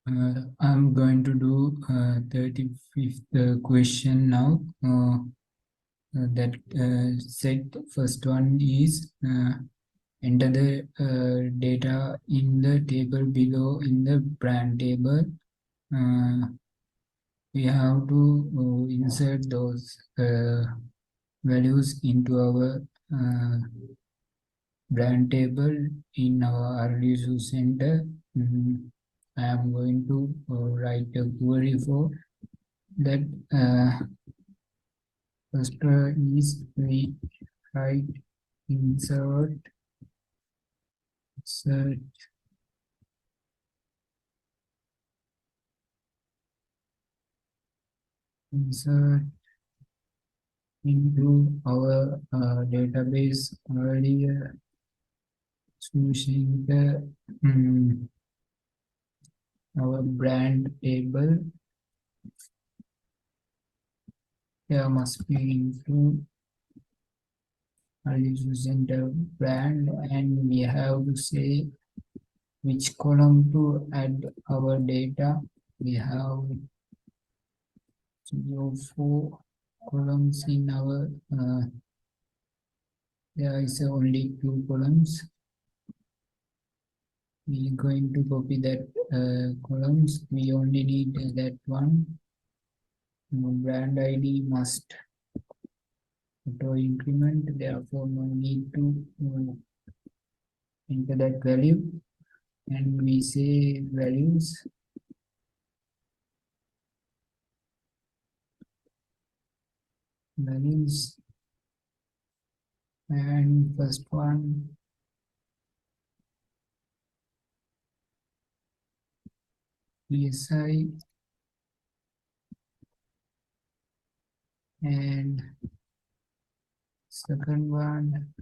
I'm going to do 35th question now. That set first one is enter the data in the table below in the brand table. Uh, we have to insert those values into our uh, brand table in our RDSU center. I am going to write a query for that. First is we write insert search insert into our database earlier choosing the our brand table. There must be into early choosing the brand, and we have to say which column to add our data. We have 4 columns in our there is only 2 columns. We are going to copy that columns. We only need that one. Brand ID must auto increment, therefore no need to enter that value, and we say values, and first one PSI, and second one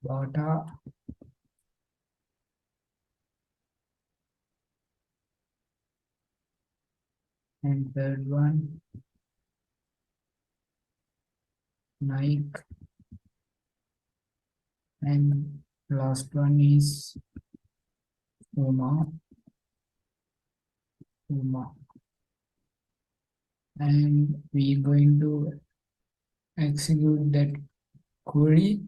Bata, and third one Nike, and last one is Uma, and we are going to execute that query.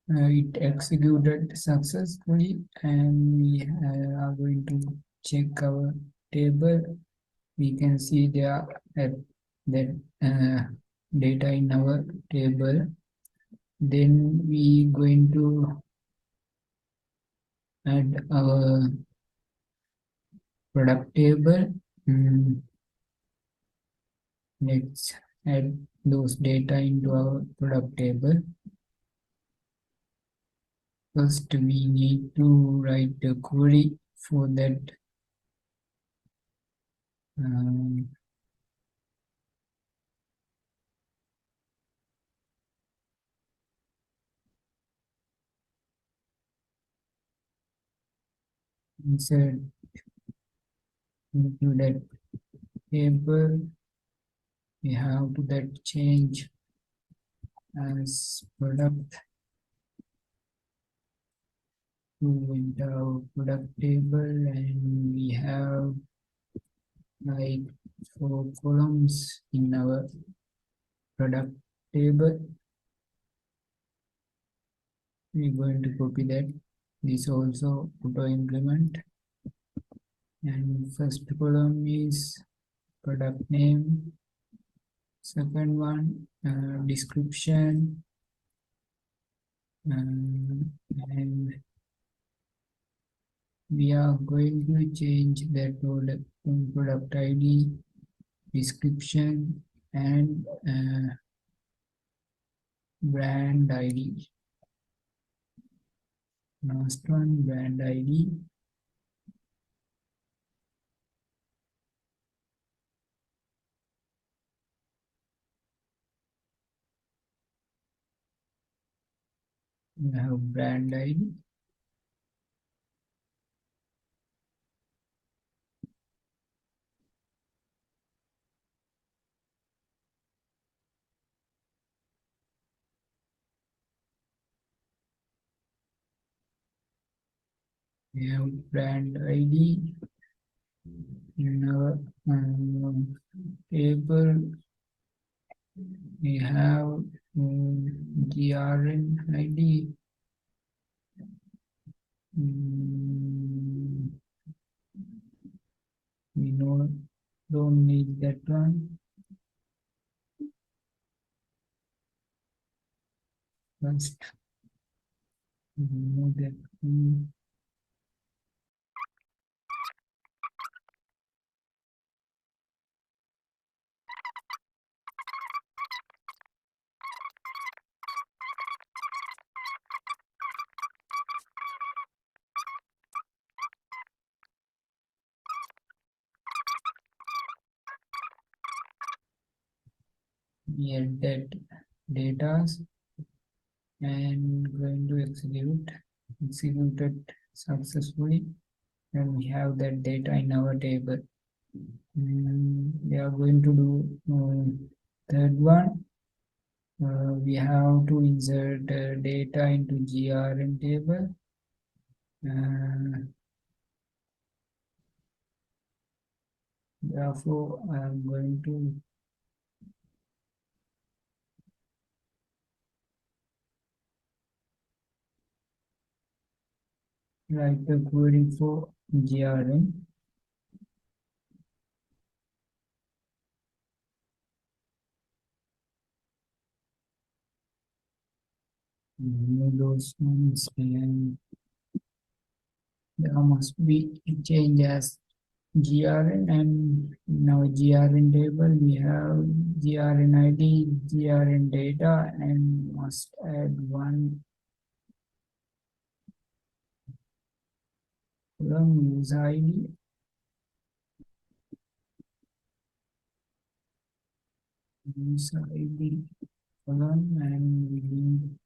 It executed successfully, and we are going to check our table. We can see there that data in our table. Then we going to add our product table. Let's add those data into our product table. First, we need to write a query for that. Um, insert into that table. We have to that change as product to enter our product table, and we have like 4 columns in our product table. We're going to copy that. This also auto implement, and first column is product name, second one description, and we are going to change that product ID, description, and brand ID. Last one, brand ID. We have brand ID. We have brand ID in our table. We have GRN ID. Mm, we don't need that one. First, remove that one. We add that data and going to execute it successfully, and we have that data in our table. We are going to do third one. We have to insert data into GRN table. Therefore, I am going to write the query for GRN. Remove those ones, and there must be a change as GRN, and now GRN table we have GRN ID, GRN data, and must add one column user ID, user ID column, and we need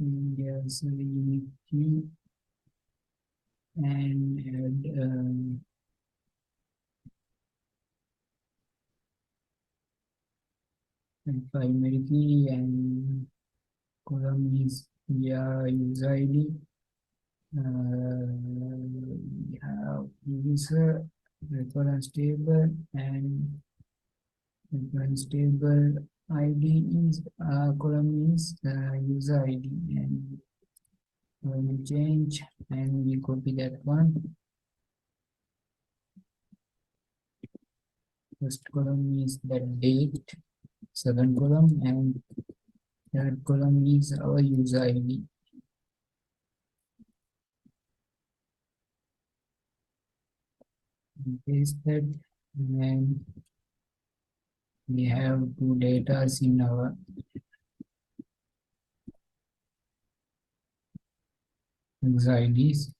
there's a unique key and add primary key, and column is user ID. We have user reference table, and reference table ID is column is user ID, and we change and we copy that one. First column is the date, second column, and third column is our user ID. Paste that, and we have two data in our user IDs.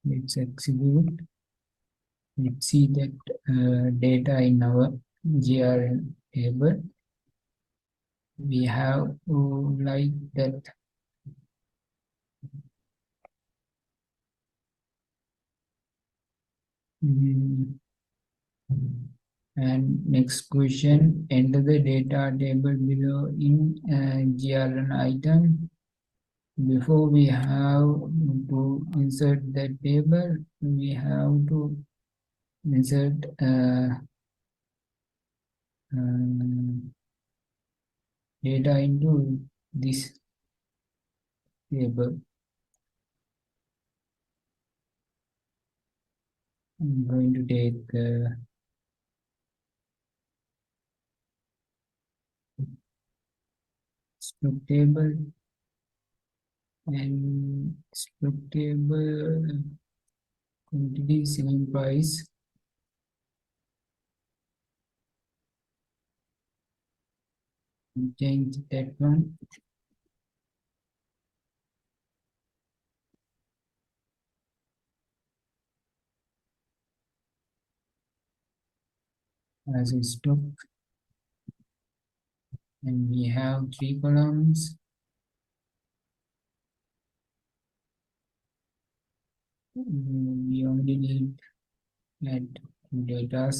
Let's execute. Let's see that data in our GRN table. We have like that. Mm, and next question, enter the data table below in GRN item. Before we have to insert that table, we have to insert data into this table. I'm going to take stock table, and stock table quantity selling price, change that one as a stock, and we have three columns. We only need add data.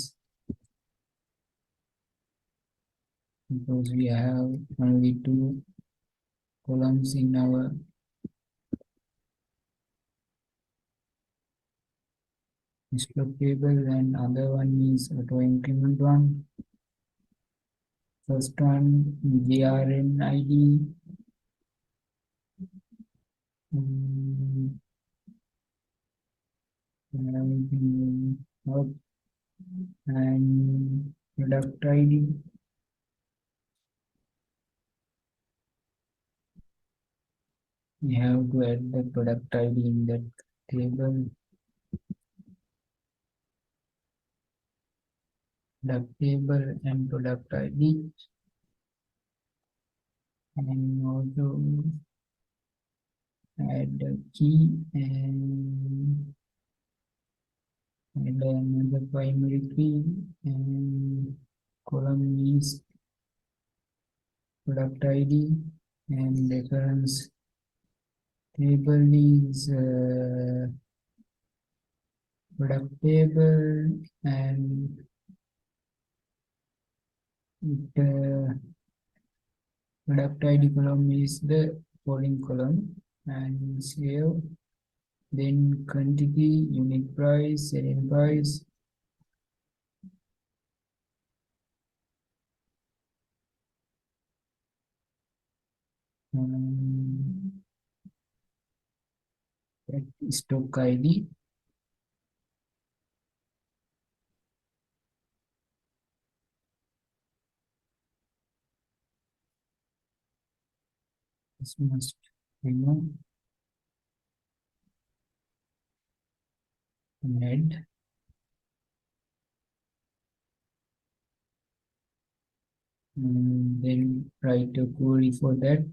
because we have only two columns in our stock table, and other one is auto increment one. First one GRN ID, and product ID. We have to add the product ID in that table. Product table and product ID, and also add the key and add another primary key, and column is product ID, and reference table is product table, and product ID column is the polling column, and save. Then quantity, unit price, selling price, um, stock ID, this must remove and add. Then write a query for that.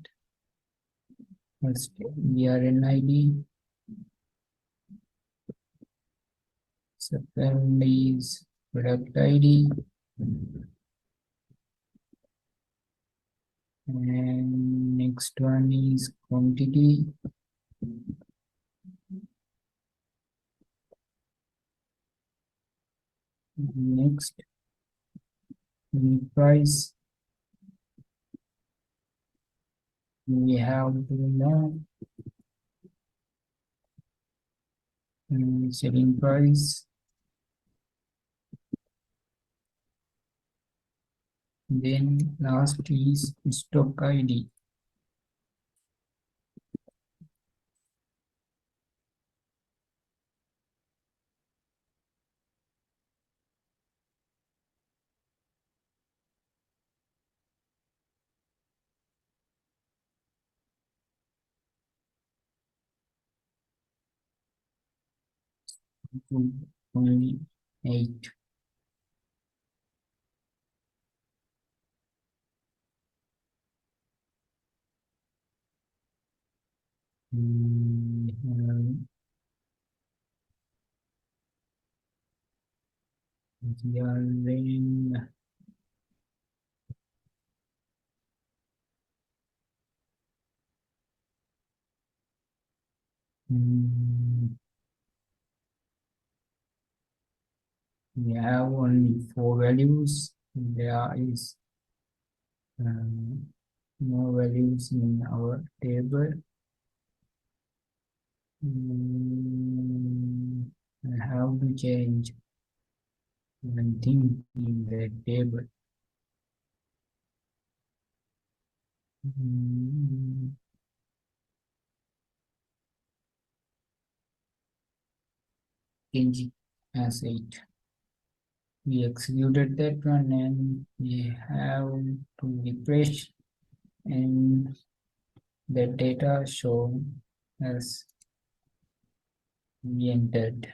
First, BRN ID. Second is product ID. And next one is quantity. Next, unit price. We have to know selling price. Then last is stock ID. Only 8. GRN, we have only 4 values. There is no values in our table. I have to change one thing in the table. Change it as 8. We executed that one, and we have to refresh, and the data shown as we entered.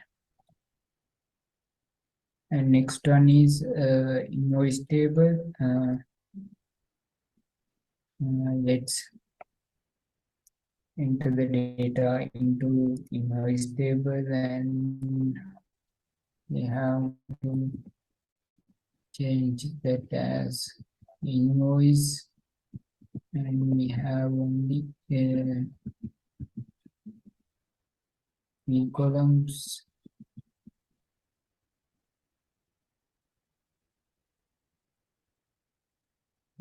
And next one is invoice table. Let's enter the data into invoice table, and we have to change that as invoice, and we have only 3 columns.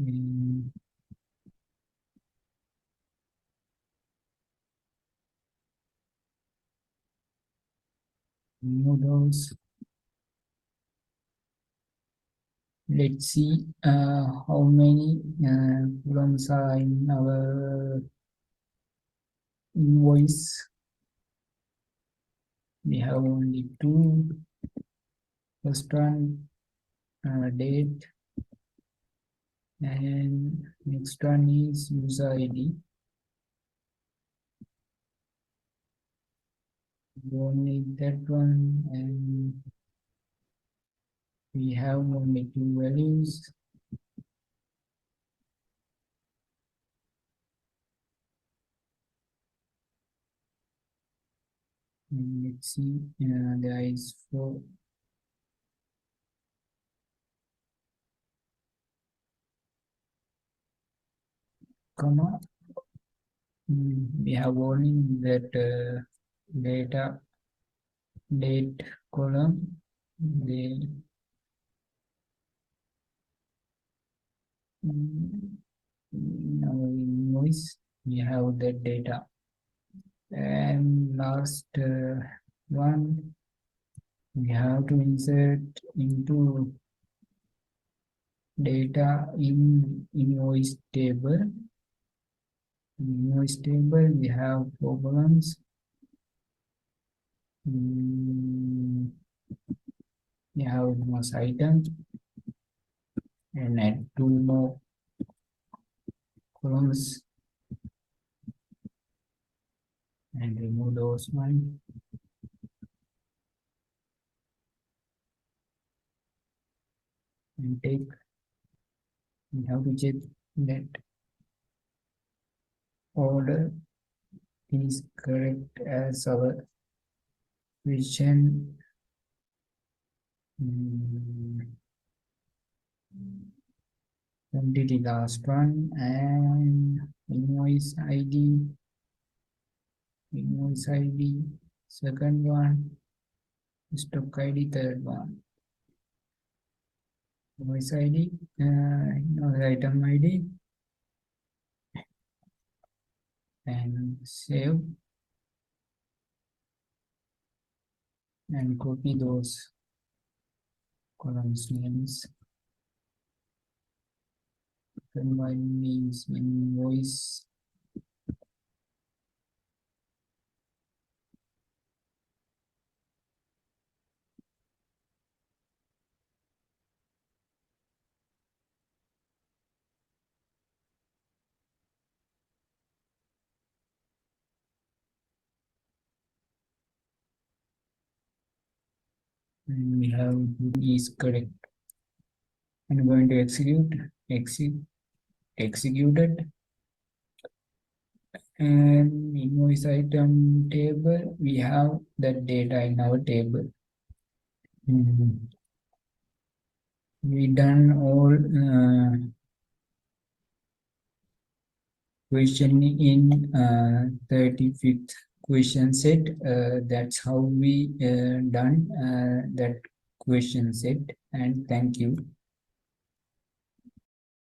mm, noodles. Let's see how many columns are in our invoice. We have only two. First one, date, and next one is user ID. We won't need that one, and we have only two values. And let's see, there is four, comma. We have only that data date column. The in our invoice we have that data, and last one we have to insert into data in invoice table. In invoice table we have four columns. We have invoice item and add two more columns and remove those one. And take, we have to check that order is correct as our question. Quantity last one, and invoice ID second one, stock ID third one. Invoice ID, item ID, and save and copy those columns names. Combine means invoice and we have is correct. I'm going to execute it, and invoice item table we have that data in our table. We done all question in 35th question set. That's how we done that question set, and thank you.